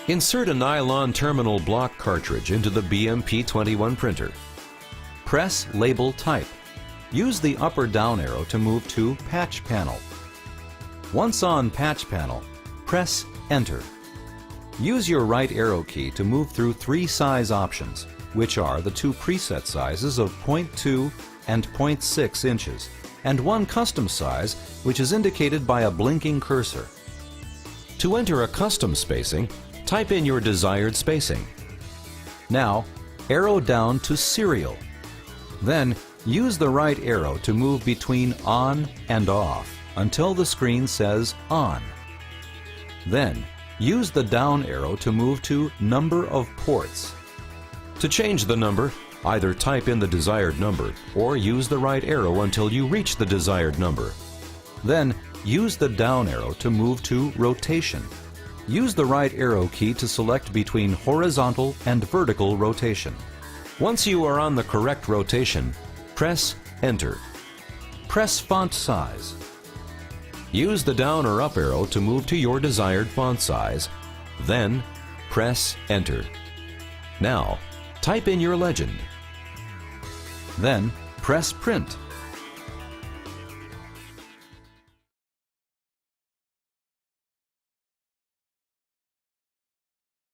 Insert a nylon terminal block cartridge into the BMP21 printer. Press Label Type. Use the up or down arrow to move to Patch Panel. Once on Patch Panel, press Enter. Use your right arrow key to move through 3 size options, which are the 2 preset sizes of 0.2 and 0.6 inches, and 1 custom size, which is indicated by a blinking cursor. To enter a custom spacing, type in your desired spacing. Now, arrow down to Serial. Then, use the right arrow to move between On and Off until the screen says On. Then, use the down arrow to move to Number of Ports. To change the number, either type in the desired number or use the right arrow until you reach the desired number. Then, use the down arrow to move to Rotation. Use the right arrow key to select between horizontal and vertical rotation. Once you are on the correct rotation, press Enter. Press Font Size. Use the down or up arrow to move to your desired font size, then press Enter. Now, type in your legend. Then press Print.